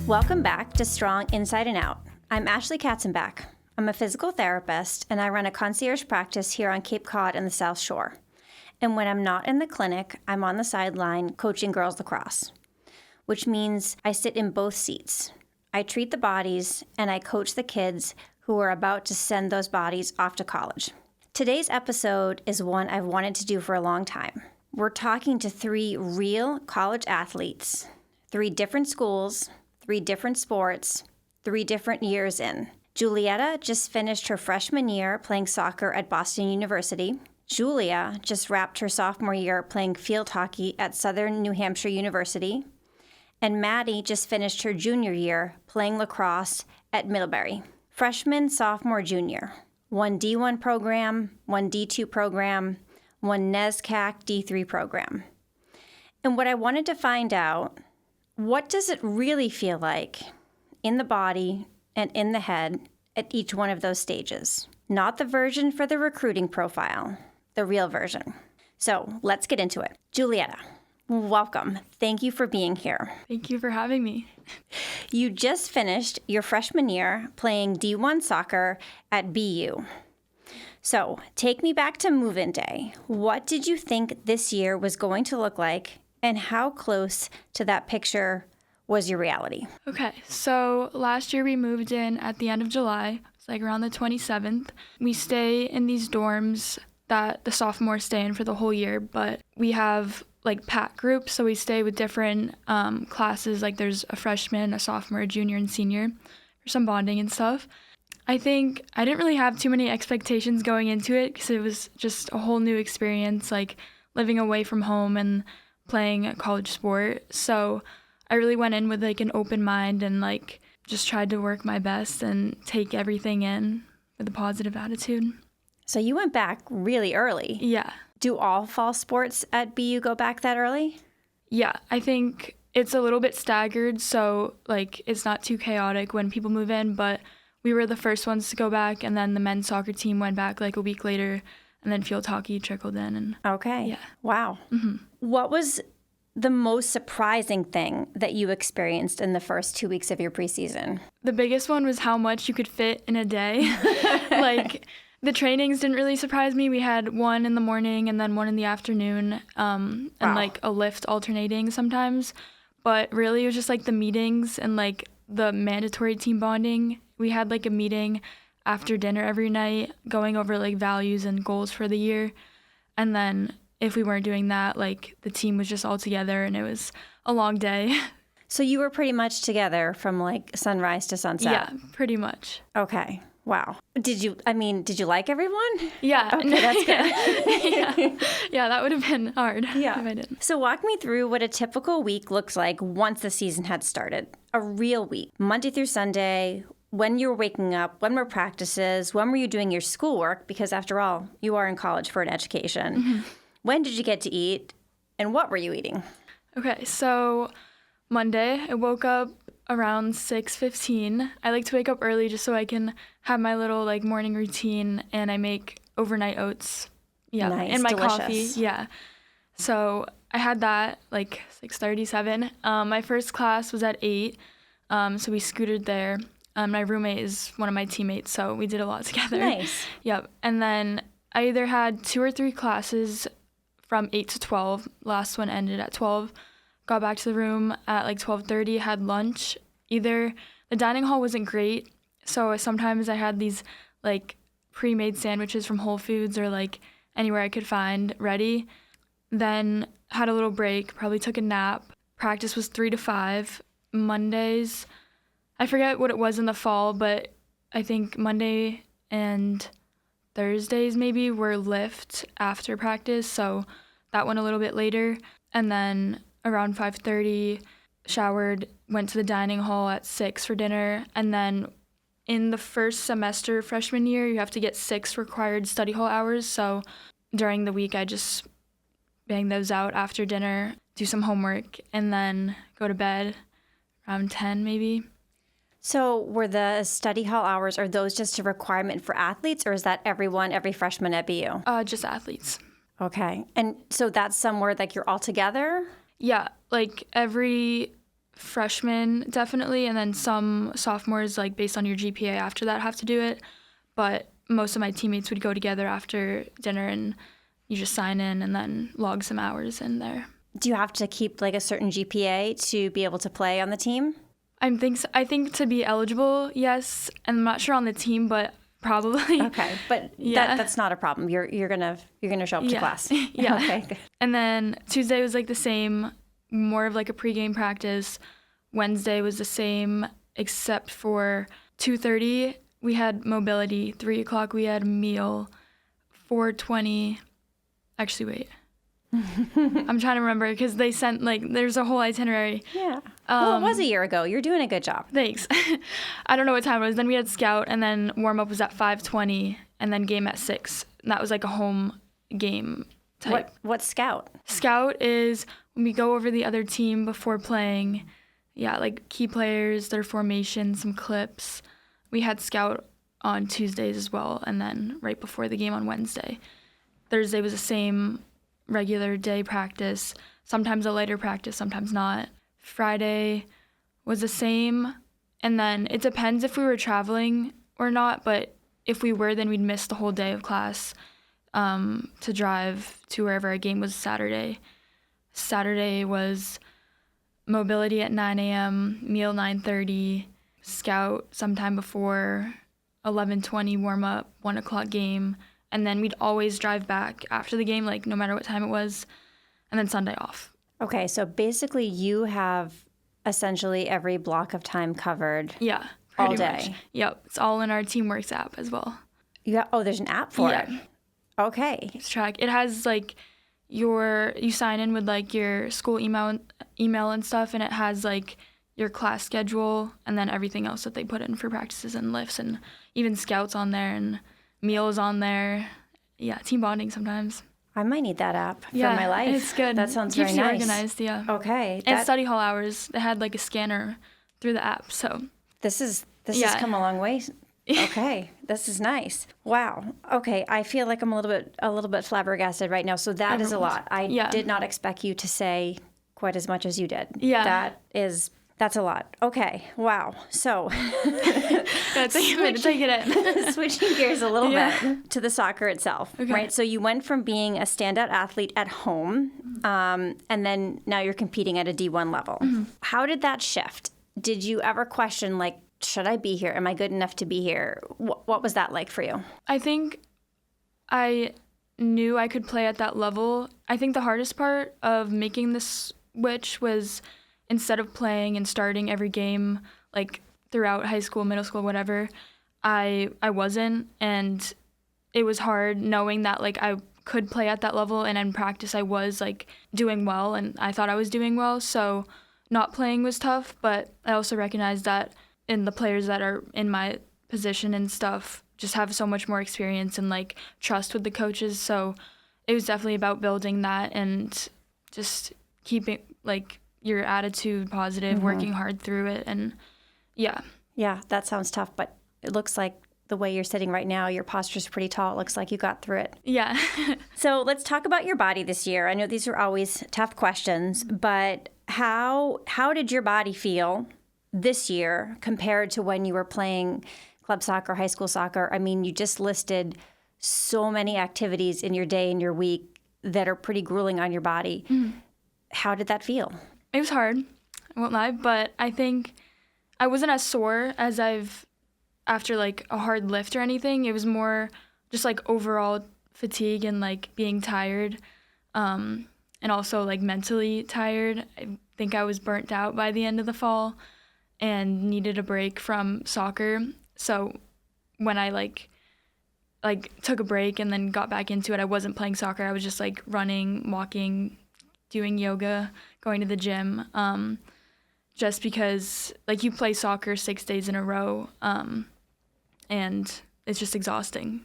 Welcome back to Strong Inside and Out. I'm Ashley Katzenback. I'm a physical therapist, and I run a concierge practice here on Cape Cod and the South Shore. And when I'm not in the clinic, I'm on the sideline coaching girls lacrosse, which means I sit in both seats. I treat the bodies, and I coach the kids who are about to send those bodies off to college. Today's episode is one I've wanted to do for a long time. We're talking to 3 real college athletes, 3 different schools, 3 different sports, 3 different years in. Julietta just finished her freshman year playing soccer at Boston University. Julia just wrapped her sophomore year playing field hockey at Southern New Hampshire University. And Maddie just finished her junior year playing lacrosse at Middlebury. Freshman, sophomore, junior. 1 D1 program, 1 D2 program, 1 NESCAC D3 program. And what I wanted to find out, what does it really feel like in the body and in the head at each one of those stages? Not the version for the recruiting profile, the real version. So let's get into it. Julietta, welcome. Thank you for being here. Thank you for having me. You just finished your freshman year playing D1 soccer at BU. So take me back to move-in day. What did you think this year was going to look like, and how close to that picture was your reality? Okay, so last year we moved in at the end of July. It's like around the 27th. We stay in these dorms that the sophomores stay in for the whole year, but we have like pack groups, so we stay with different classes. Like there's a freshman, a sophomore, a junior, and senior for some bonding and stuff. I think I didn't really have too many expectations going into it because it was just a whole new experience, like living away from home and playing a college sport. So I really went in with like an open mind and like just tried to work my best and take everything in with a positive attitude. So you went back really early. Yeah. Do all fall sports at BU go back that early? Yeah, I think it's a little bit staggered, so like it's not too chaotic when people move in, but we were the first ones to go back, and then the men's soccer team went back like a week later, and then field hockey trickled in. And okay. Yeah. Wow. Mm-hmm. What was the most surprising thing that you experienced in the first 2 weeks of your preseason? The biggest one was how much you could fit in a day. Like, the trainings didn't really surprise me. We had 1 in the morning and then 1 in the afternoon, and like a lift alternating sometimes. But really, it was just like the meetings and like the mandatory team bonding. We had like a meeting after dinner every night going over like values and goals for the year. And then if we weren't doing that, like the team was just all together and it was a long day. So you were pretty much together from like sunrise to sunset? Yeah, pretty much. Okay. Wow. Did you like everyone? Yeah. Okay, that's good. Yeah, that would have been hard if I didn't. So walk me through what a typical week looks like once the season had started. A real week, Monday through Sunday, when you were waking up, when were practices, when were you doing your schoolwork? Because after all, you are in college for an education. Mm-hmm. When did you get to eat, and what were you eating? Okay, so Monday, I woke up around 6:15. I like to wake up early just so I can have my little like morning routine, and I make overnight oats. Yeah, nice, and my delicious. coffee. Yeah. So I had that like 6:37. My first class was at 8, so we scooted there. My roommate is one of my teammates, so we did a lot together. Nice. Yep. And then I either had 2 or 3 classes from 8 to 12. Last one ended at 12. Got back to the room at like 12:30, had lunch. Either the dining hall wasn't great, so sometimes I had these like pre-made sandwiches from Whole Foods or like anywhere I could find ready. Then had a little break, probably took a nap. Practice was 3 to 5. Mondays, I forget what it was in the fall, but I think Monday and Thursdays maybe were lift after practice, so that went a little bit later. And then around 5:30, showered, went to the dining hall at 6 for dinner, and then in the first semester freshman year, you have to get 6 required study hall hours, so during the week I just bang those out after dinner, do some homework, and then go to bed around 10 maybe. So were the study hall hours, are those just a requirement for athletes, or is that every freshman at BU? Just athletes. Okay. And so that's somewhere like you're all together? Yeah, like every freshmen definitely, and then some sophomores, like based on your GPA after that, have to do it. But most of my teammates would go together after dinner, and you just sign in and then log some hours in there. Do you have to keep like a certain GPA to be able to play on the team? I think to be eligible, yes. And I'm not sure on the team, but probably. Okay, but that's not a problem. You're gonna show up to class. Yeah. Okay. Good. And then Tuesday was like the same, more of like a pregame practice. Wednesday was the same, except for 2:30 we had mobility. 3 o'clock we had a meal. 4:20. Actually, wait. I'm trying to remember because they sent there's a whole itinerary. Yeah. Well, it was a year ago. You're doing a good job. Thanks. I don't know what time it was. Then we had scout, and then warm up was at 5:20, and then game at 6. And that was like a home game type. What's scout? Scout is when we go over the other team before playing. Yeah, like key players, their formation, some clips. We had scout on Tuesdays as well, and then right before the game on Wednesday. Thursday was the same regular day practice, sometimes a lighter practice, sometimes not. Friday was the same, and then it depends if we were traveling or not, but if we were, then we'd miss the whole day of class to drive to wherever our game was Saturday. Saturday was mobility at 9 a.m., meal 9:30, scout sometime before 11:20, warm up, 1 o'clock game, and then we'd always drive back after the game, like no matter what time it was, and then Sunday off. Okay, so basically you have essentially every block of time covered. Yeah, all pretty day. Much. Yep, it's all in our Teamworks app as well. There's an app for it. Okay. It's track. It has like you sign in with like your school email and stuff, and it has like your class schedule and then everything else that they put in for practices and lifts, and even scouts on there and meals on there. Yeah, team bonding sometimes. I might need that app for my life. It's good. That sounds Keeps very nice. Keeps you organized, yeah. Okay. And study hall hours, they had like a scanner through the app, so. This has come a long way. Okay, this is nice. Wow. Okay, I feel like I'm a little bit flabbergasted right now. So that is a lot. I did not expect you to say quite as much as you did. Yeah. That's a lot. Okay. Wow. So take a minute to take it in. Switching gears a little bit to the soccer itself, okay. Right? So you went from being a standout athlete at home, and then now you're competing at a D1 level. Mm-hmm. How did that shift? Did you ever question, like, should I be here? Am I good enough to be here? What was that like for you? I think I knew I could play at that level. I think the hardest part of making this switch was instead of playing and starting every game, like throughout high school, middle school, whatever, I wasn't. And it was hard knowing that like I could play at that level, and in practice I was like doing well, and I thought I was doing well. So not playing was tough, but I also recognized that in the players that are in my position and stuff just have so much more experience and like trust with the coaches. So it was definitely about building that and just keeping like your attitude positive, mm-hmm. working hard through it. And yeah. Yeah, that sounds tough, but it looks like the way you're sitting right now, your posture's pretty tall. It looks like you got through it. Yeah. So let's talk about your body this year. I know these are always tough questions, but how did your body feel this year compared to when you were playing club soccer, high school soccer? I mean, you just listed so many activities in your day and your week that are pretty grueling on your body. Mm-hmm. How did that feel? It was hard, I won't lie, but I think I wasn't as sore as after like a hard lift or anything. It was more just like overall fatigue and like being tired, and also like mentally tired. I think I was burnt out by the end of the fall and needed a break from soccer. So when I like took a break and then got back into it, I wasn't playing soccer. I was just like running, walking, doing yoga, going to the gym, just because like you play soccer 6 days in a row, and it's just exhausting.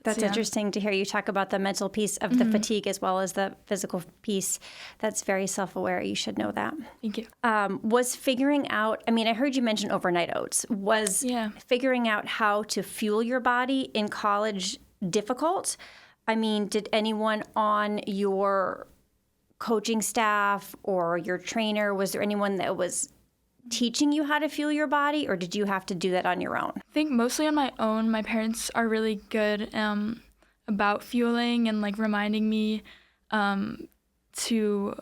That's interesting to hear you talk about the mental piece of the mm-hmm. fatigue as well as the physical piece. That's very self-aware. You should know that. Thank you. Was figuring out, I mean, I heard you mention overnight oats. Was figuring out how to fuel your body in college difficult? I mean, did anyone on your coaching staff or your trainer? Was there anyone that was teaching you how to fuel your body, or did you have to do that on your own? I think mostly on my own. My parents are really good about fueling and like reminding me to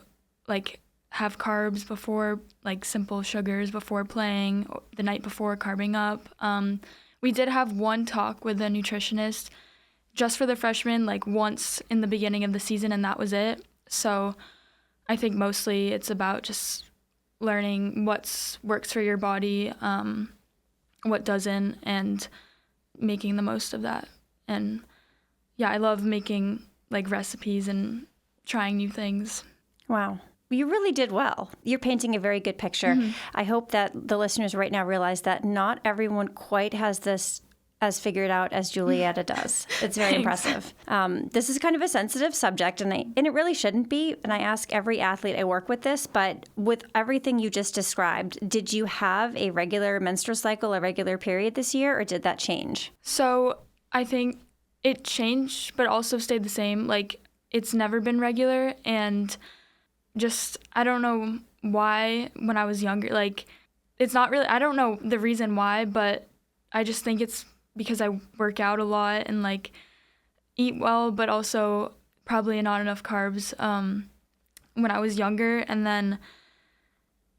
like have carbs before, like simple sugars before playing, the night before carbing up. We did have one talk with a nutritionist just for the freshmen, like once in the beginning of the season, and that was it. So I think mostly it's about just learning what works for your body, what doesn't, and making the most of that. And yeah, I love making like recipes and trying new things. Wow. You really did well. You're painting a very good picture. Mm-hmm. I hope that the listeners right now realize that not everyone quite has this as figured out as Julietta does. It's very impressive. This is kind of a sensitive subject, and it really shouldn't be. And I ask every athlete I work with this, but with everything you just described, did you have a regular menstrual cycle, a regular period this year, or did that change? So I think it changed, but also stayed the same. Like, it's never been regular, and just, I don't know why when I was younger, like, it's not really, I don't know the reason why, but I just think it's because I work out a lot and like eat well, but also probably not enough carbs when I was younger. And then,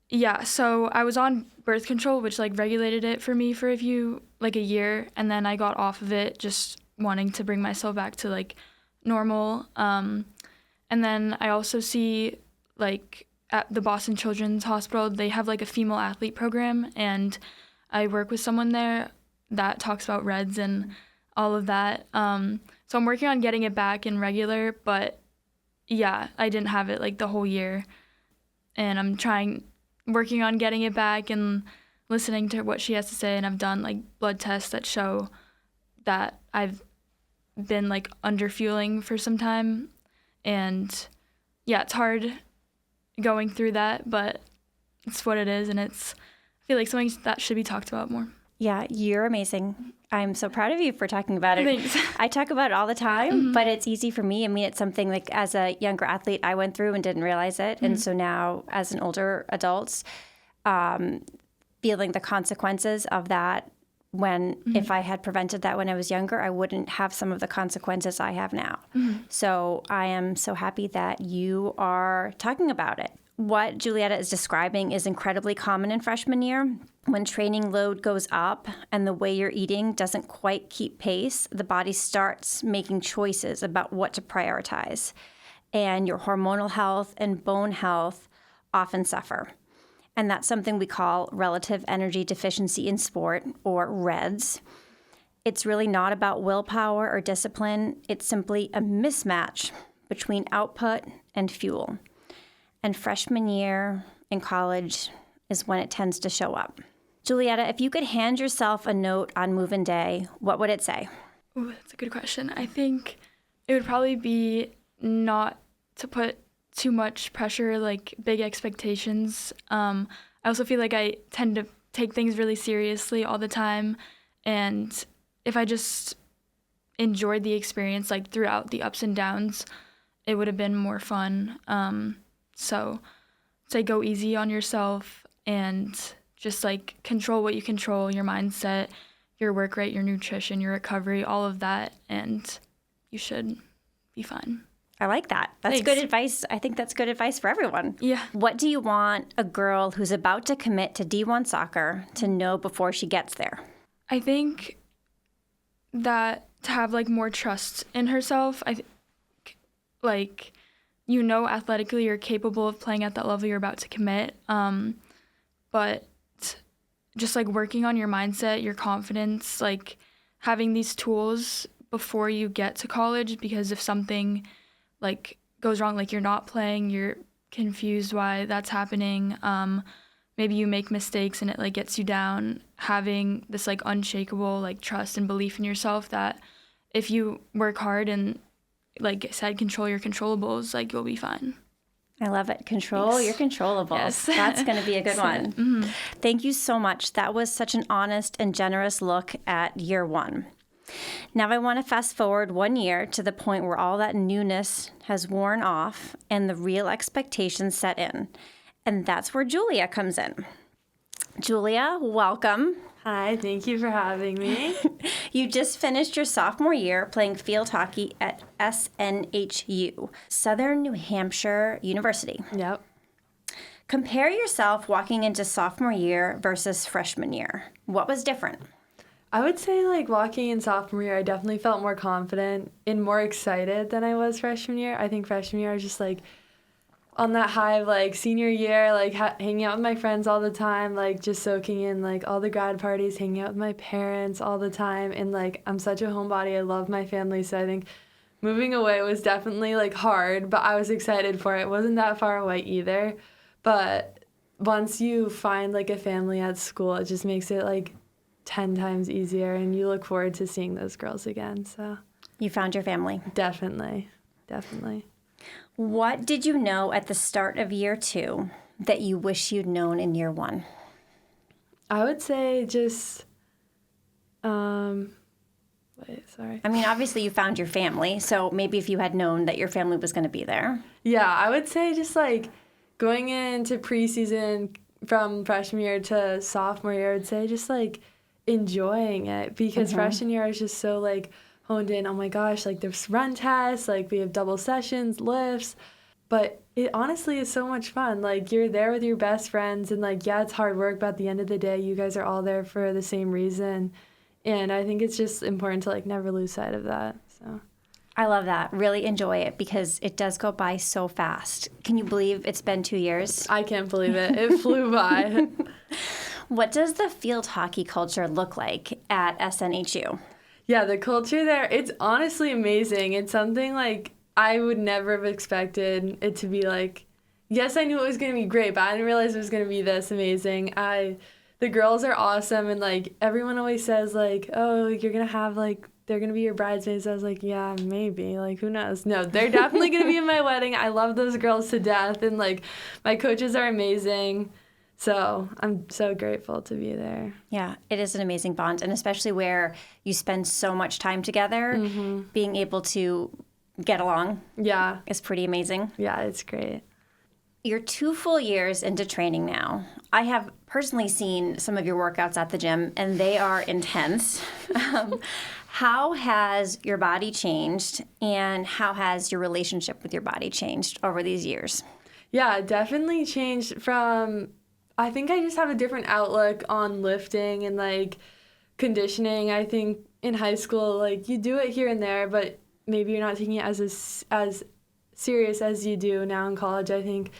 yeah, so I was on birth control, which like regulated it for me for a year. And then I got off of it just wanting to bring myself back to like normal. And then I also see like at the Boston Children's Hospital, they have like a female athlete program, and I work with someone there that talks about REDS and all of that. So I'm working on getting it back in regular, but yeah, I didn't have it like the whole year. And I'm working on getting it back and listening to what she has to say. And I've done like blood tests that show that I've been like under fueling for some time. And yeah, it's hard going through that, but it's what it is. And I feel like something that should be talked about more. Yeah, you're amazing. I'm so proud of you for talking about it. Thanks. I talk about it all the time, but it's easy for me. I mean, it's something like as a younger athlete, I went through and didn't realize it. And so now as an older adult, feeling the consequences of that when if I had prevented that when I was younger, I wouldn't have some of the consequences I have now. So I am so happy that you are talking about it. What Julietta is describing is incredibly common in freshman year. When training load goes up and the way you're eating doesn't quite keep pace, the body starts making choices about what to prioritize. And your hormonal health and bone health often suffer. And that's something we call relative energy deficiency in sport, or REDS. It's really not about willpower or discipline. It's simply a mismatch between output and fuel. And freshman year in college is when it tends to show up. Julietta, if you could hand yourself a note on move-in day, what would it say? Ooh, that's a good question. I think it would probably be not to put too much pressure, like big expectations. I also feel like I tend to take things really seriously all the time. And if I just enjoyed the experience, like throughout the ups and downs, it would have been more fun. So say go easy on yourself and just like control what you control, your mindset, your work rate, your nutrition, your recovery, all of that, and you should be fine. I like that. That's Thanks. Good advice. I think that's good advice for everyone. Yeah. What do you want a girl who's about to commit to D1 soccer to know before she gets there? I think that to have like more trust in herself. Like, you know, athletically you're capable of playing at that level you're about to commit. But just like working on your mindset, your confidence, like having these tools before you get to college, because if something like goes wrong, like you're not playing, you're confused why that's happening, maybe you make mistakes and it like gets you down, having this like unshakable like trust and belief in yourself that if you work hard and like I said, control your controllables, like you'll be fine. I love it. Control your controllables. Yes. That's going to be a good one. Thank you so much. That was such an honest and generous look at year one. Now I want to fast forward 1 year to the point where all that newness has worn off and the real expectations set in. And that's where Julia comes in. Julia, welcome. Hi, thank you for having me. You just finished your sophomore year playing field hockey at SNHU, Southern New Hampshire University. Yep. Compare yourself walking into sophomore year versus freshman year. What was different? I would say, like, walking in sophomore year, I definitely felt more confident and more excited than I was freshman year. I think freshman year I was just, like, on that high of, like, senior year, like, hanging out with my friends all the time, like, just soaking in, like, all the grad parties, hanging out with my parents all the time. And, like, I'm such a homebody. I love my family. So I think moving away was definitely, like, hard, but I was excited for it. It wasn't that far away either. But once you find, like, a family at school, it just makes it, like, 10 times easier. And you look forward to seeing those girls again. So You found your family. definitely. What did you know at the start of year 2 that you wish you'd known in year 1? I would say just, sorry. I mean, obviously you found your family, so maybe if you had known that your family was going to be there. Yeah, I would say just, like, going into preseason from freshman year to sophomore year, I would say just, like, enjoying it. Because freshman year I was just so, like, honed in, oh my gosh, like, there's run tests, like, we have double sessions, lifts. But it honestly is so much fun. Like, you're there with your best friends, and, like, yeah, it's hard work, but at the end of the day, you guys are all there for the same reason. And I think it's just important to, like, never lose sight of that. So I love that. Really enjoy it because it does go by so fast. Can you believe it's been 2 years? I can't believe it. It flew by. What does the field hockey culture look like at SNHU? Yeah, the culture there, it's honestly amazing. It's something, like, I would never have expected it to be like. Yes, I knew it was going to be great, but I didn't realize it was going to be this amazing. The girls are awesome, and, like, everyone always says, like, oh, you're going to have, like, they're going to be your bridesmaids. I was like, yeah, maybe. Like, who knows? No, they're definitely going to be in my wedding. I love those girls to death, and, like, my coaches are amazing. So I'm so grateful to be there. Yeah, it is an amazing bond, and especially where you spend so much time together, being able to get along is pretty amazing. Yeah, it's great. You're 2 full years into training now. I have personally seen some of your workouts at the gym, and they are intense. How has your body changed, and how has your relationship with your body changed over these years? Yeah, definitely changed from, I think I just have a different outlook on lifting and, like, conditioning. I think in high school, like, you do it here and there, but maybe you're not taking it as serious as you do now in college. I think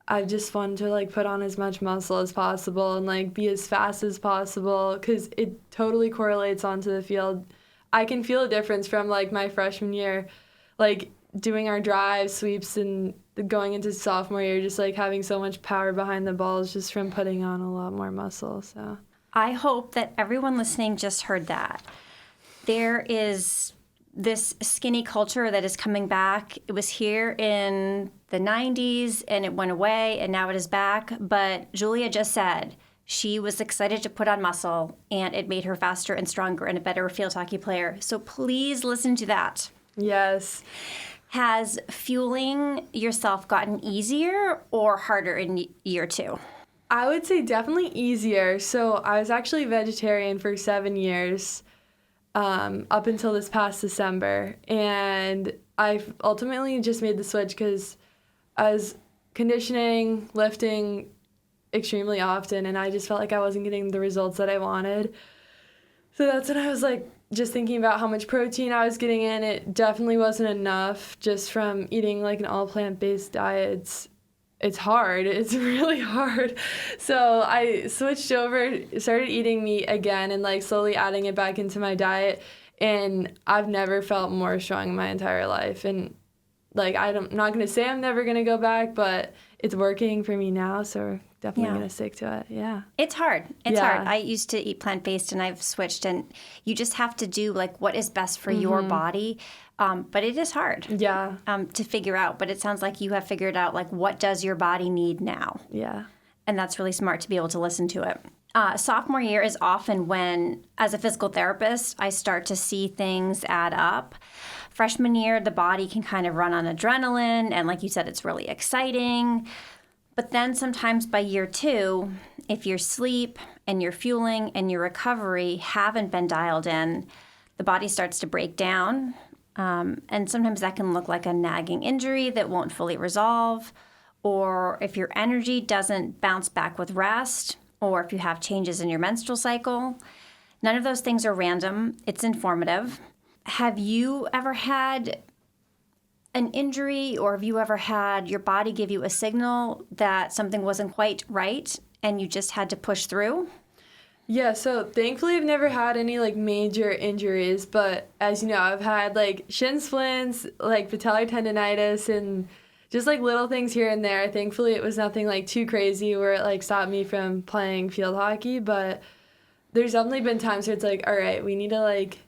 I just wanted to, like, put on as much muscle as possible and, like, be as fast as possible because it totally correlates onto the field. I can feel a difference from, like, my freshman year, like, doing our drive sweeps and going into sophomore year, just, like, having so much power behind the balls just from putting on a lot more muscle. So I hope that everyone listening just heard that. There is this skinny culture that is coming back. It was here in the 90s and it went away and now it is back. But Julia just said she was excited to put on muscle and it made her faster and stronger and a better field hockey player. So please listen to that. yes. Has fueling yourself gotten easier or harder in year 2? I would say definitely easier. So I was actually vegetarian for 7 years up until this past December. And I ultimately just made the switch because I was conditioning, lifting extremely often, and I just felt like I wasn't getting the results that I wanted. So that's when I was, like, just thinking about how much protein I was getting in. It definitely wasn't enough just from eating, like, an all plant-based diet. It's hard. It's really hard. So I switched over, started eating meat again and, like, slowly adding it back into my diet. And I've never felt more strong in my entire life. And, like, I'm not going to say I'm never going to go back, but it's working for me now. So we're definitely going to stick to it. Yeah. It's hard. It's hard. I used to eat plant-based and I've switched, and you just have to do, like, what is best for your body. But it is hard to figure out. But it sounds like you have figured out, like, what does your body need now? Yeah. And that's really smart to be able to listen to it. Sophomore year is often when, as a physical therapist, I start to see things add up. Freshman year, the body can kind of run on adrenaline, and like you said, it's really exciting. But then sometimes by year 2, if your sleep and your fueling and your recovery haven't been dialed in, the body starts to break down. And sometimes that can look like a nagging injury that won't fully resolve, or if your energy doesn't bounce back with rest, or if you have changes in your menstrual cycle. None of those things are random. It's informative. Have you ever had an injury, or have you ever had your body give you a signal that something wasn't quite right and you just had to push through? Yeah, so thankfully I've never had any like major injuries, but as you know, I've had like shin splints, like patellar tendonitis, and just like little things here and there. Thankfully it was nothing like too crazy where it like stopped me from playing field hockey, but there's definitely been times where it's like, all right, we need to like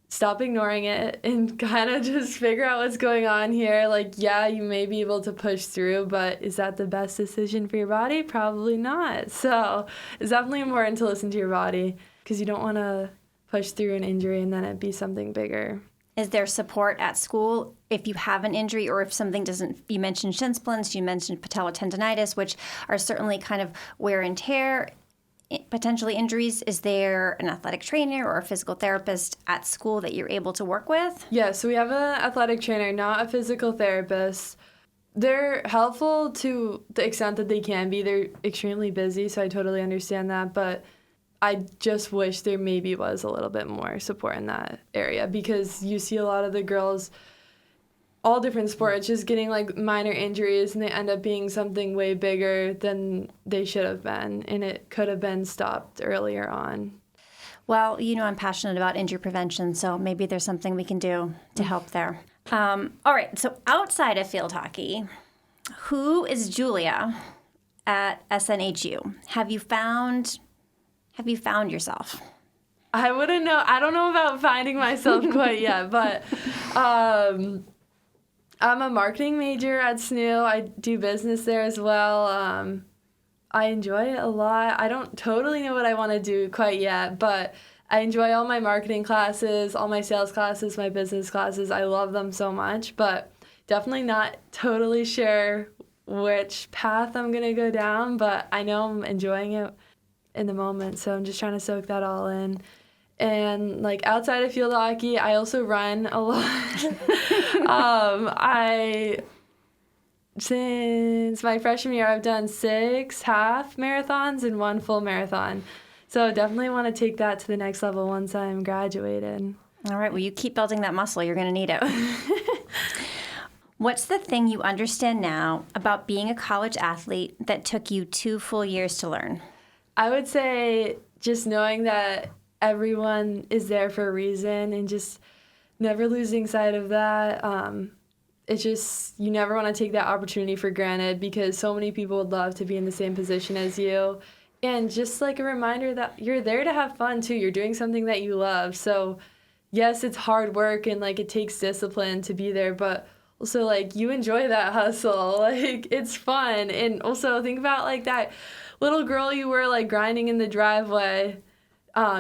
stop ignoring it and kind of just figure out what's going on here. Like, yeah, you may be able to push through, but is that the best decision for your body? Probably not. So it's definitely important to listen to your body because you don't want to push through an injury and then it be something bigger. Is there support at school if you have an injury, or if something doesn't? You mentioned shin splints, you mentioned patellar tendonitis, which are certainly kind of wear and tear, potentially injuries. Is there an athletic trainer or a physical therapist at school that you're able to work with? Yeah, so we have an athletic trainer, not a physical therapist. They're helpful to the extent that they can be. They're extremely busy, so I totally understand that, but I just wish there maybe was a little bit more support in that area, because you see a lot of the girls, all different sports, just getting like minor injuries, and they end up being something way bigger than they should have been, and it could have been stopped earlier on. Well, you know I'm passionate about injury prevention, so maybe there's something we can do to help there. All right, so outside of field hockey, who is Julia at SNHU? Have you found yourself? I wouldn't know. I don't know about finding myself quite yet, but I'm a marketing major at SNU. I do business there as well. I enjoy it a lot. I don't totally know what I want to do quite yet, but I enjoy all my marketing classes, all my sales classes, my business classes. I love them so much, but definitely not totally sure which path I'm going to go down, but I know I'm enjoying it in the moment, so I'm just trying to soak that all in. And like outside of field hockey, I also run a lot. Since my freshman year, I've done 6 half marathons and 1 full marathon. So definitely want to take that to the next level once I'm graduated. All right, well, you keep building that muscle. You're going to need it. What's the thing you understand now about being a college athlete that took you 2 full years to learn? I would say just knowing that everyone is there for a reason and just never losing sight of that. It's just, you never want to take that opportunity for granted, because so many people would love to be in the same position as you. And just like a reminder that you're there to have fun too. You're doing something that you love. So yes, it's hard work and like it takes discipline to be there, but also like you enjoy that hustle. Like it's fun. And also think about like that little girl you were like grinding in the driveway,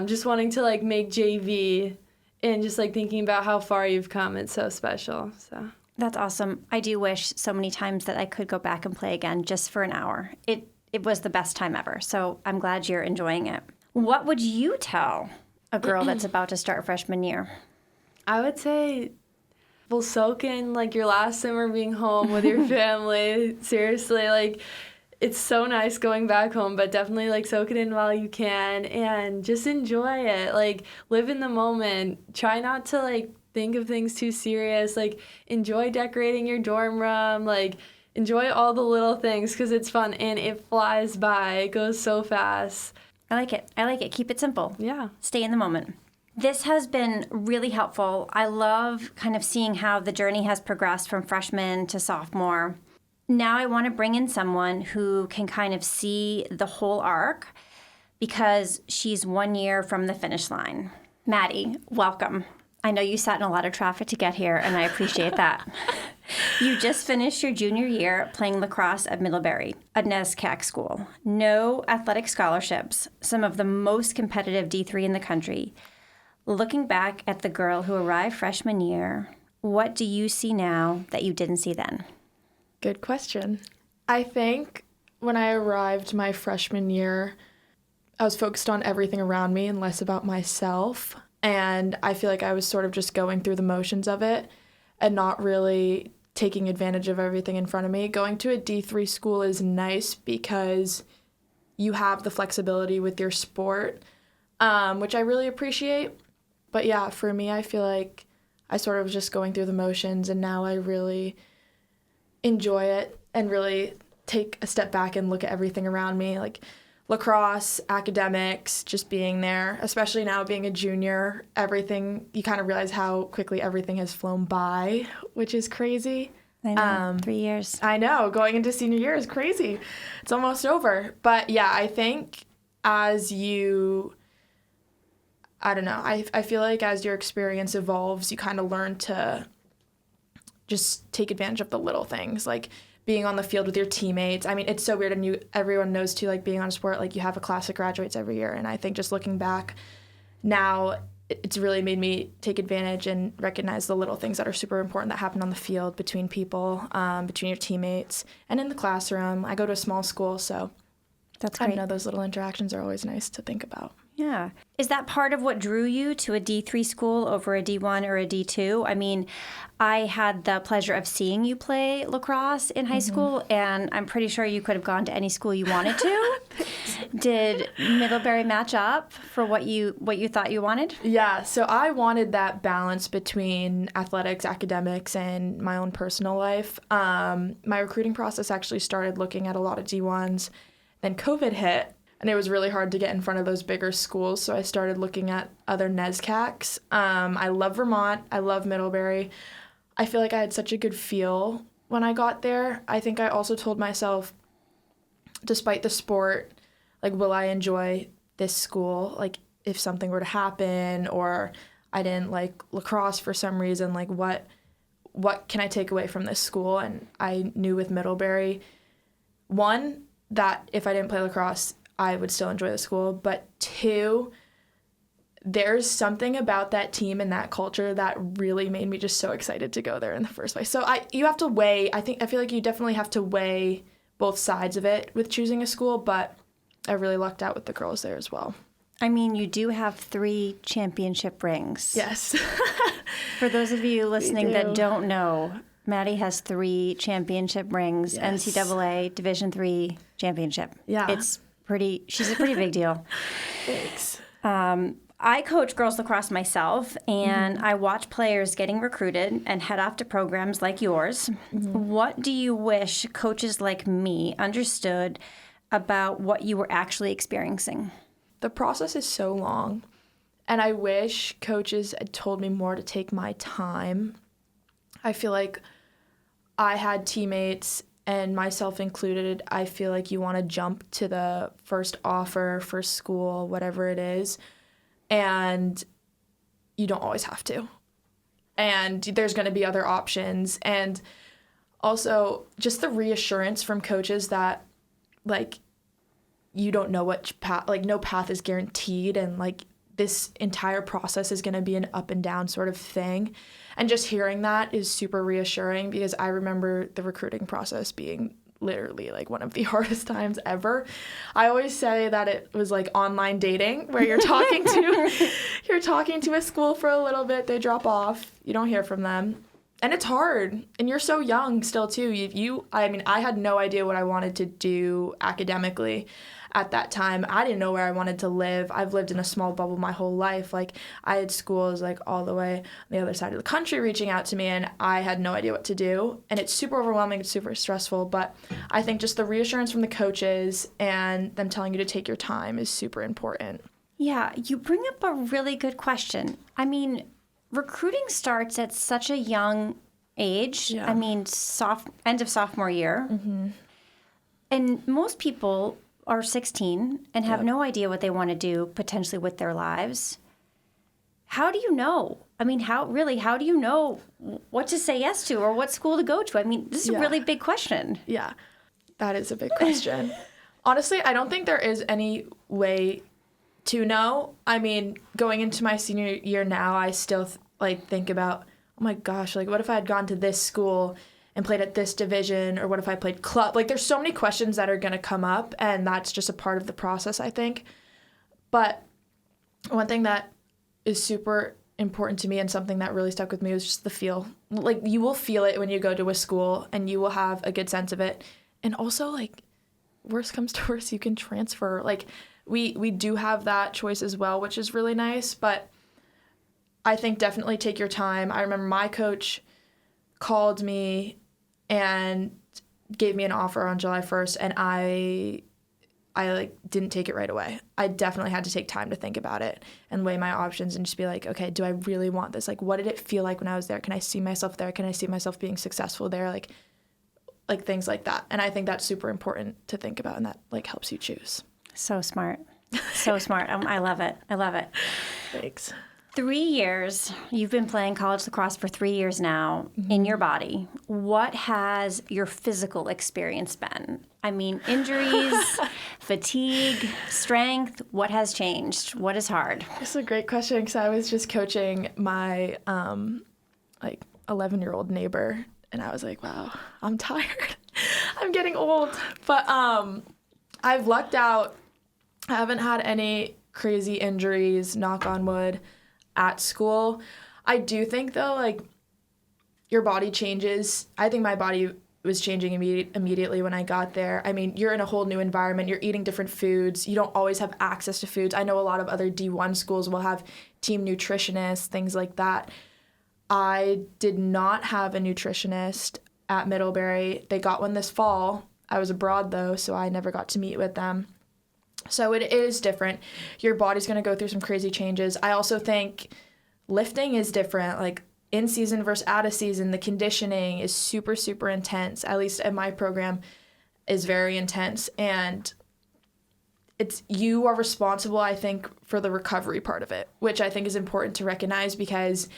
just wanting to like make JV, and just like thinking about how far you've come. It's so special. So that's awesome. I do wish so many times that I could go back and play again just for an hour. It was the best time ever. So I'm glad you're enjoying it. What would you tell a girl that's about to start freshman year? I would say, well, soak in like your last summer being home with your family. Seriously, like it's so nice going back home, but definitely like soak it in while you can and just enjoy it. Like live in the moment. Try not to like think of things too serious. Like enjoy decorating your dorm room. Like enjoy all the little things because it's fun and it flies by. It goes so fast. I like it. Keep it simple. Yeah. Stay in the moment. This has been really helpful. I love kind of seeing how the journey has progressed from freshman to sophomore. Now I want to bring in someone who can kind of see the whole arc because she's 1 year from the finish line. Maddie, welcome. I know you sat in a lot of traffic to get here, and I appreciate that. You just finished your junior year playing lacrosse at Middlebury, a NESCAC school. No athletic scholarships, some of the most competitive D3 in the country. Looking back at the girl who arrived freshman year, what do you see now that you didn't see then? Good question. I think when I arrived my freshman year, I was focused on everything around me and less about myself. And I feel like I was sort of just going through the motions of it and not really taking advantage of everything in front of me. Going to a D3 school is nice because you have the flexibility with your sport, which I really appreciate. But yeah, for me, I feel like I sort of was just going through the motions, and now I really enjoy it and really take a step back and look at everything around me, like lacrosse, academics, just being there, especially now being a junior, everything, you kind of realize how quickly everything has flown by, which is crazy. I know, 3 years. I know, going into senior year is crazy. It's almost over. But yeah, I think as you, I don't know, I feel like as your experience evolves, you kind of learn to just take advantage of the little things, like being on the field with your teammates. I mean, it's so weird, and everyone knows too, like being on a sport, like you have a class that graduates every year, and I think just looking back now, it's really made me take advantage and recognize the little things that are super important that happen on the field between people, between your teammates, and in the classroom. I go to a small school, so That's I great. know those little interactions are always nice to think about. Yeah. Is that part of what drew you to a D3 school over a D1 or a D2? I mean, I had the pleasure of seeing you play lacrosse in high school, and I'm pretty sure you could have gone to any school you wanted to. Did Middlebury match up for what you thought you wanted? Yeah, so I wanted that balance between athletics, academics, and my own personal life. My recruiting process actually started looking at a lot of D1s. Then COVID hit, and it was really hard to get in front of those bigger schools, so I started looking at other NESCACs. I love Vermont. I love Middlebury. I feel like I had such a good feel when I got there. I think I also told myself, despite the sport, like, will I enjoy this school? Like, if something were to happen or I didn't like lacrosse for some reason, like, what can I take away from this school? And I knew with Middlebury, one, that if I didn't play lacrosse, I would still enjoy the school. But two, there's something about that team and that culture that really made me just so excited to go there in the first place. So you have to weigh, I feel like you definitely have to weigh both sides of it with choosing a school, but I really lucked out with the girls there as well. I mean, you do have 3 championship rings. Yes. For those of you listening do. that don't know, Maddie has 3 championship rings, Yes. NCAA Division III championship. Yeah. She's a pretty big deal. Thanks. I coach girls lacrosse myself, and I watch players getting recruited and head off to programs like yours. What do you wish coaches like me understood about what you were actually experiencing? The process is so long, and I wish coaches had told me more to take my time. I feel like I had teammates, and myself included, I feel like you want to jump to the first offer, first school, whatever it is, and you don't always have to. And there's going to be other options. And also just the reassurance from coaches that, like, you don't know what path, like, no path is guaranteed, and, like, this entire process is going to be an up and down sort of thing. And just hearing that is super reassuring, because I remember the recruiting process being literally like one of the hardest times ever. I always say that it was like online dating, where you're talking to a school for a little bit, they drop off, you don't hear from them. And it's hard, and you're so young still too. I had no idea what I wanted to do academically at that time. I didn't know where I wanted to live. I've lived in a small bubble my whole life. Like, I had schools like all the way on the other side of the country reaching out to me, and I had no idea what to do. And it's super overwhelming, it's super stressful, but I think just the reassurance from the coaches and them telling you to take your time is super important. Yeah, you bring up a really good question. I mean, recruiting starts at such a young age. Yeah. I mean, end of sophomore year. And most people are 16 and have no idea what they want to do potentially with their lives. How do you know I mean, how do you know what to say yes to or what school to go to? I mean, this is a really big question. Yeah, that is a big question. Honestly, I don't think there is any way to know. I mean, going into my senior year now, I still think about, oh my gosh, like what if I had gone to this school and played at this division, or what if I played club? Like there's so many questions that are going to come up, and that's just a part of the process, I think. But one thing that is super important to me and something that really stuck with me was just the feel. Like you will feel it when you go to a school and you will have a good sense of it. And also like worst comes to worst, you can transfer. Like we do have that choice as well, which is really nice, but I think definitely take your time. I remember my coach called me and gave me an offer on July 1st, and I didn't take it right away. I definitely had to take time to think about it and weigh my options and just be like, okay, do I really want this? Like, what did it feel like when I was there? Can I see myself there? Can I see myself being successful there? Like things like that. And I think that's super important to think about, and that like helps you choose. So smart. So smart. I love it. I love it. Thanks. 3 years, you've been playing college lacrosse for 3 years now in your body. What has your physical experience been? I mean, injuries, fatigue, strength, what has changed? What is hard? It's a great question because I was just coaching my 11-year-old neighbor, and I was like, wow, I'm tired. I'm getting old. But I've lucked out. I haven't had any crazy injuries, knock on wood, at school. I do think though, like your body changes. I think my body was changing immediately when I got there. I mean, you're in a whole new environment. You're eating different foods. You don't always have access to foods. I know a lot of other D1 schools will have team nutritionists, things like that. I did not have a nutritionist at Middlebury. They got one this fall. I was abroad though, so I never got to meet with them. So it is different. Your body's going to go through some crazy changes. I also think lifting is different. Like in season versus out of season, the conditioning is super, super intense. At least in my program is very intense. And you are responsible, I think, for the recovery part of it, which I think is important to recognize because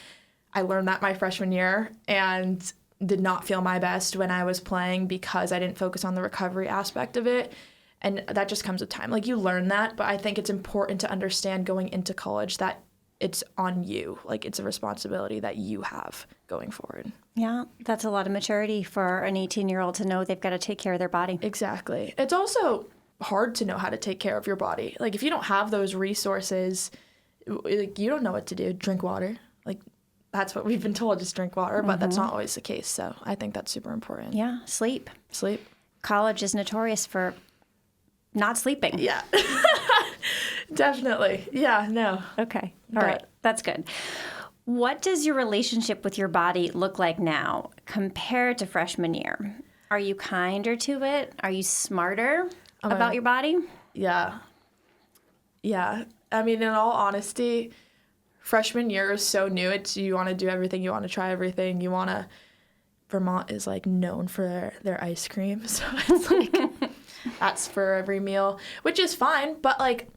I learned that my freshman year and did not feel my best when I was playing because I didn't focus on the recovery aspect of it. And that just comes with time. Like, you learn that, but I think it's important to understand going into college that it's on you. Like, it's a responsibility that you have going forward. Yeah, that's a lot of maturity for an 18-year-old to know they've got to take care of their body. Exactly. It's also hard to know how to take care of your body. Like, if you don't have those resources, like, you don't know what to do. Drink water. Like, that's what we've been told, just drink water, but that's not always the case. So I think that's super important. Yeah, sleep. College is notorious for not sleeping. Yeah. Definitely. Yeah, no. Okay. All right. That's good. What does your relationship with your body look like now compared to freshman year? Are you kinder to it? Are you smarter about your body? Yeah. Yeah. I mean, in all honesty, freshman year is so new. You want to do everything. You want to try everything. Vermont is like known for their ice cream. So it's like, that's for every meal, which is fine. But like,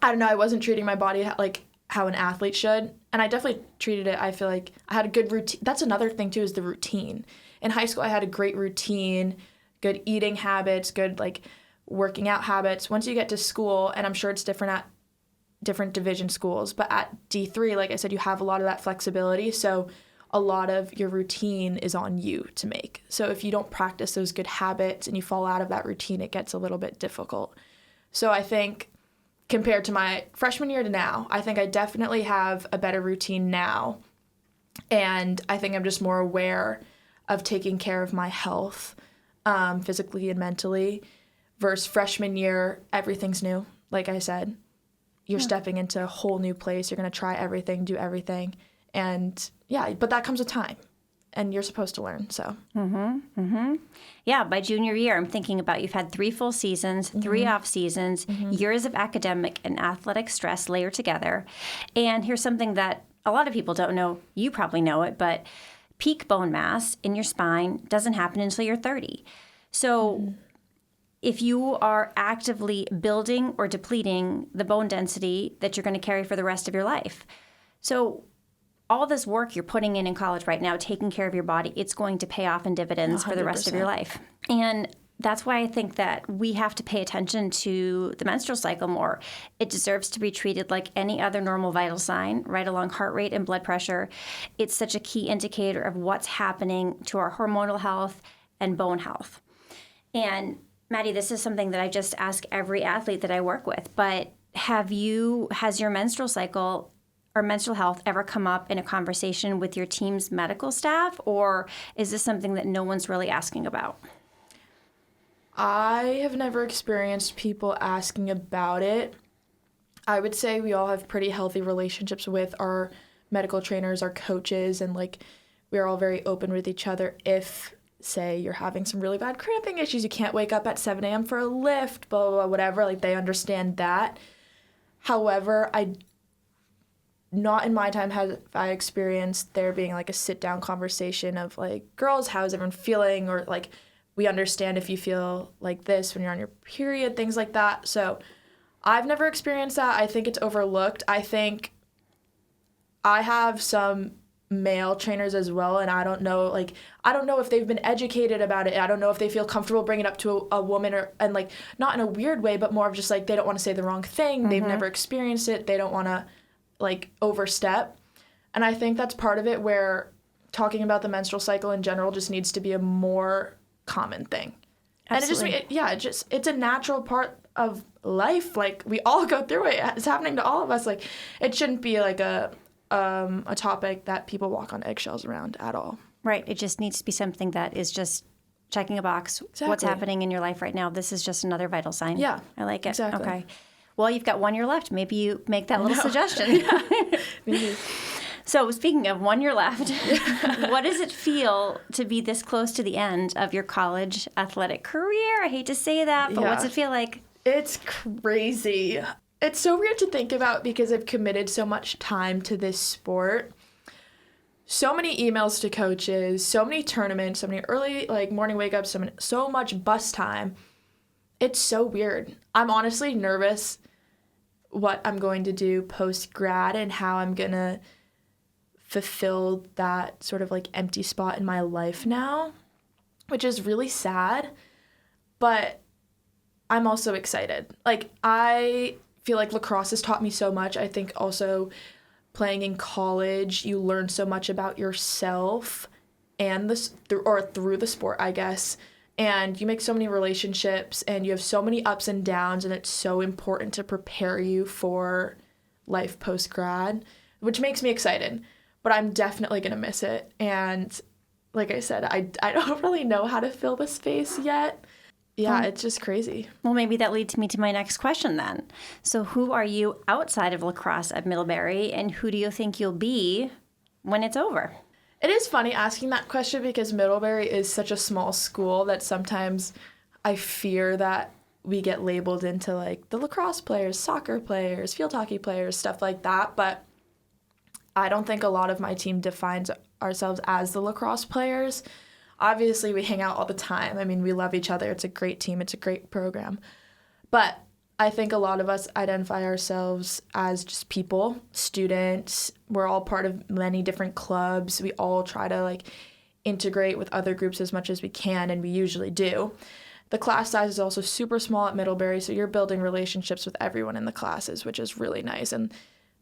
I don't know, I wasn't treating my body like how an athlete should. And I definitely treated it, I feel like I had a good routine. That's another thing too, is the routine. In high school, I had a great routine, good eating habits, good like working out habits. Once you get to school, and I'm sure it's different at different division schools, but at D3, like I said, you have a lot of that flexibility. So a lot of your routine is on you to make. So if you don't practice those good habits and you fall out of that routine, it gets a little bit difficult. So I think compared to my freshman year to now, I think I definitely have a better routine now. And I think I'm just more aware of taking care of my health, physically and mentally, versus freshman year, everything's new. Like I said, you're stepping into a whole new place. You're going to try everything, do everything. And yeah, but that comes with time, and you're supposed to learn, so. Yeah, by junior year, I'm thinking about you've had 3 full seasons, 3 off seasons, years of academic and athletic stress layered together. And here's something that a lot of people don't know. You probably know it, but peak bone mass in your spine doesn't happen until you're 30. So if you are actively building or depleting the bone density that you're going to carry for the rest of your life. So all this work you're putting in college right now, taking care of your body, it's going to pay off in dividends for the rest of your life. And that's why I think that we have to pay attention to the menstrual cycle more. It deserves to be treated like any other normal vital sign, right along heart rate and blood pressure. It's such a key indicator of what's happening to our hormonal health and bone health. And Maddie, this is something that I just ask every athlete that I work with, but has your menstrual cycle or menstrual health ever come up in a conversation with your team's medical staff, or is this something that no one's really asking about? I have never experienced people asking about it. I would say we all have pretty healthy relationships with our medical trainers, our coaches, and like we're all very open with each other. If, say, you're having some really bad cramping issues, you can't wake up at 7 a.m. for a lift, blah, blah, blah, whatever, like they understand that. However, not in my time have I experienced there being like a sit-down conversation of like, girls, how's everyone feeling? Or like, we understand if you feel like this when you're on your period, things like that. So I've never experienced that. I think it's overlooked. I think I have some male trainers as well, and I don't know if they've been educated about it. I don't know if they feel comfortable bringing it up to a woman, and like not in a weird way, but more of just like they don't want to say the wrong thing. Mm-hmm. They've never experienced it. They don't want to like overstep. And I think that's part of it, where talking about the menstrual cycle in general just needs to be a more common thing. Absolutely. And it's a natural part of life. Like we all go through it. It's happening to all of us. Like it shouldn't be like a topic that people walk on eggshells around at all. Right. It just needs to be something that is just checking a box. Exactly. What's happening in your life right now? This is just another vital sign. Yeah. I like it. Exactly. Okay. Well, you've got 1 year left. Maybe you make that little suggestion. Maybe. So speaking of 1 year left, what does it feel to be this close to the end of your college athletic career? I hate to say that, but what's it feel like? It's crazy. It's so weird to think about because I've committed so much time to this sport. So many emails to coaches, so many tournaments, so many early morning wake-ups, so much bus time. It's so weird. I'm honestly nervous what I'm going to do post-grad and how I'm going to fulfill that sort of like empty spot in my life now, which is really sad, but I'm also excited. Like I feel like lacrosse has taught me so much. I think also playing in college, you learn so much about yourself and through the sport, I guess. And you make so many relationships and you have so many ups and downs, and it's so important to prepare you for life post-grad, which makes me excited. But I'm definitely going to miss it. And like I said, I don't really know how to fill the space yet. Yeah, it's just crazy. Well, maybe that leads me to my next question then. So who are you outside of lacrosse at Middlebury, and who do you think you'll be when it's over? It is funny asking that question because Middlebury is such a small school that sometimes I fear that we get labeled into like the lacrosse players, soccer players, field hockey players, stuff like that. But I don't think a lot of my team defines ourselves as the lacrosse players. Obviously, we hang out all the time. I mean, we love each other. It's a great team. It's a great program. But I think a lot of us identify ourselves as just people, students. We're all part of many different clubs. We all try to like integrate with other groups as much as we can, and we usually do. The class size is also super small at Middlebury, so you're building relationships with everyone in the classes, which is really nice. And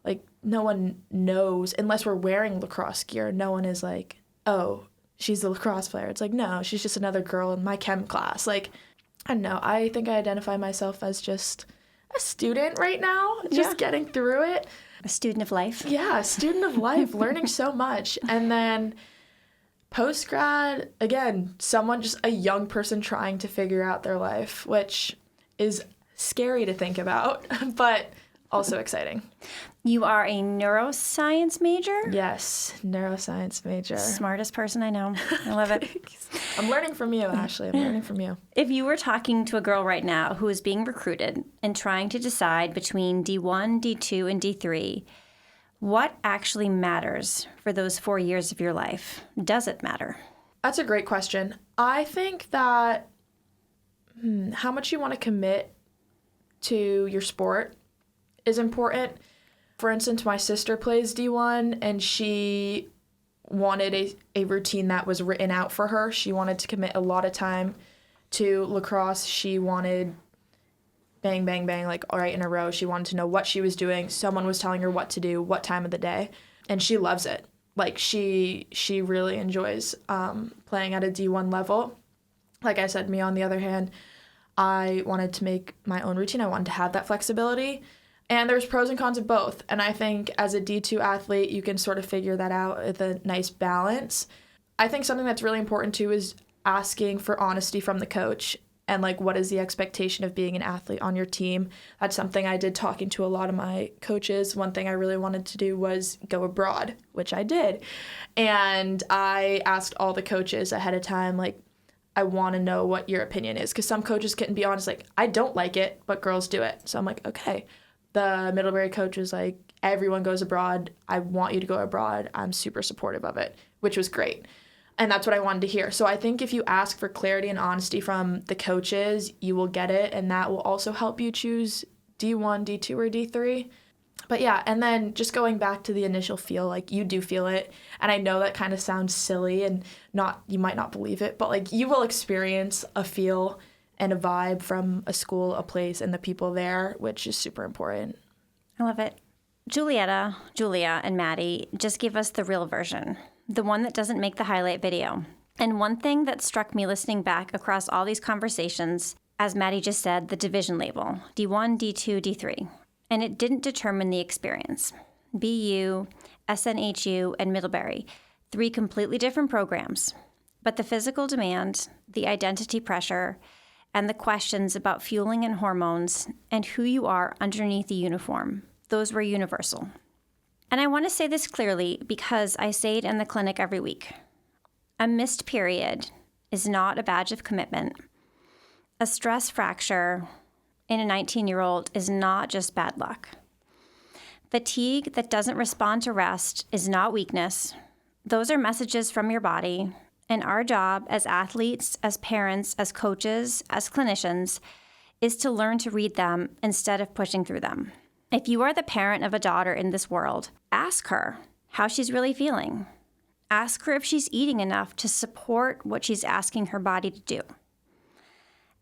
like no one knows, unless we're wearing lacrosse gear, no one is like, oh, she's the lacrosse player. It's like, no, she's just another girl in my chem class. Like, I don't know. I think I identify myself as just a student right now, just getting through it. A student of life. Yeah, a student of life, learning so much. And then post-grad, again, just a young person trying to figure out their life, which is scary to think about, but also exciting. You are a neuroscience major? Yes, neuroscience major. Smartest person I know. I love it. I'm learning from you, Ashley. I'm learning from you. If you were talking to a girl right now who is being recruited and trying to decide between D1, D2, and D3, what actually matters for those 4 years of your life? Does it matter? That's a great question. I think that how much you want to commit to your sport is important. for instance, my sister plays D1 and she wanted a routine that was written out for her. She wanted to commit a lot of time to lacrosse. She wanted bang, bang, bang, like all right in a row. She wanted to know what she was doing. Someone was telling her what to do, what time of the day, and she loves it. Like she really enjoys playing at a D1 level. Like I said, me on the other hand, I wanted to make my own routine. I wanted to have that flexibility. And there's pros and cons of both. And I think as a D2 athlete, you can sort of figure that out with a nice balance. I think something that's really important too is asking for honesty from the coach and like what is the expectation of being an athlete on your team. That's something I did talking to a lot of my coaches. One thing I really wanted to do was go abroad, which I did. And I asked all the coaches ahead of time, like, I want to know what your opinion is. Because some coaches can be honest, like, I don't like it, but girls do it. So I'm like, okay. The Middlebury coach was like, everyone goes abroad. I want you to go abroad. I'm super supportive of it, which was great. And that's what I wanted to hear. So I think if you ask for clarity and honesty from the coaches, you will get it. And that will also help you choose D1, D2, or D3. But yeah, and then just going back to the initial feel, like you do feel it. And I know that kind of sounds silly and you might not believe it, but like you will experience a feel and a vibe from a school, a place, and the people there, which is super important. I love it. Julietta, Julia, and Maddie just gave us the real version, the one that doesn't make the highlight video. And one thing that struck me listening back across all these conversations, as Maddie just said, the division label, D1, D2, D3. And it didn't determine the experience. BU, SNHU, and Middlebury, 3 completely different programs. But the physical demand, the identity pressure, and the questions about fueling and hormones and who you are underneath the uniform, those were universal. And I want to say this clearly because I say it in the clinic every week. A missed period is not a badge of commitment. A stress fracture in a 19-year-old is not just bad luck. Fatigue that doesn't respond to rest is not weakness. Those are messages from your body. And our job as athletes, as parents, as coaches, as clinicians, is to learn to read them instead of pushing through them. If you are the parent of a daughter in this world, ask her how she's really feeling. Ask her if she's eating enough to support what she's asking her body to do.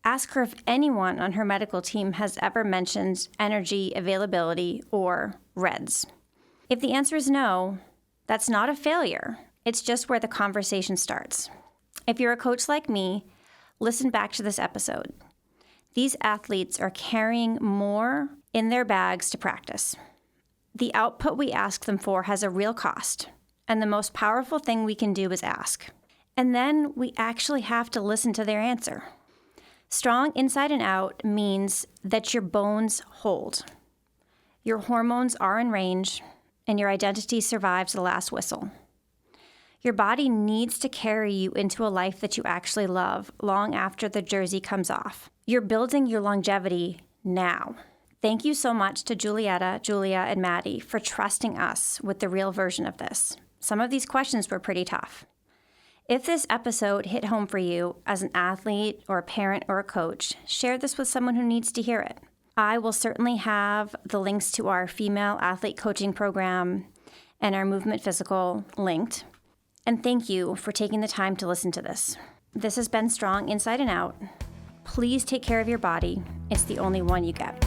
Ask her if anyone on her medical team has ever mentioned energy availability or REDS. If the answer is no, that's not a failure. It's just where the conversation starts. If you're a coach like me, listen back to this episode. These athletes are carrying more in their bags to practice. The output we ask them for has a real cost, and the most powerful thing we can do is ask. And then we actually have to listen to their answer. Strong inside and out means that your bones hold. Your hormones are in range, and your identity survives the last whistle. Your body needs to carry you into a life that you actually love long after the jersey comes off. You're building your longevity now. Thank you so much to Julietta, Julia, and Maddie for trusting us with the real version of this. Some of these questions were pretty tough. If this episode hit home for you as an athlete or a parent or a coach, share this with someone who needs to hear it. I will certainly have the links to our female athlete coaching program and our movement physical linked. And thank you for taking the time to listen to this. This has been Strong Inside and Out. Please take care of your body. It's the only one you get.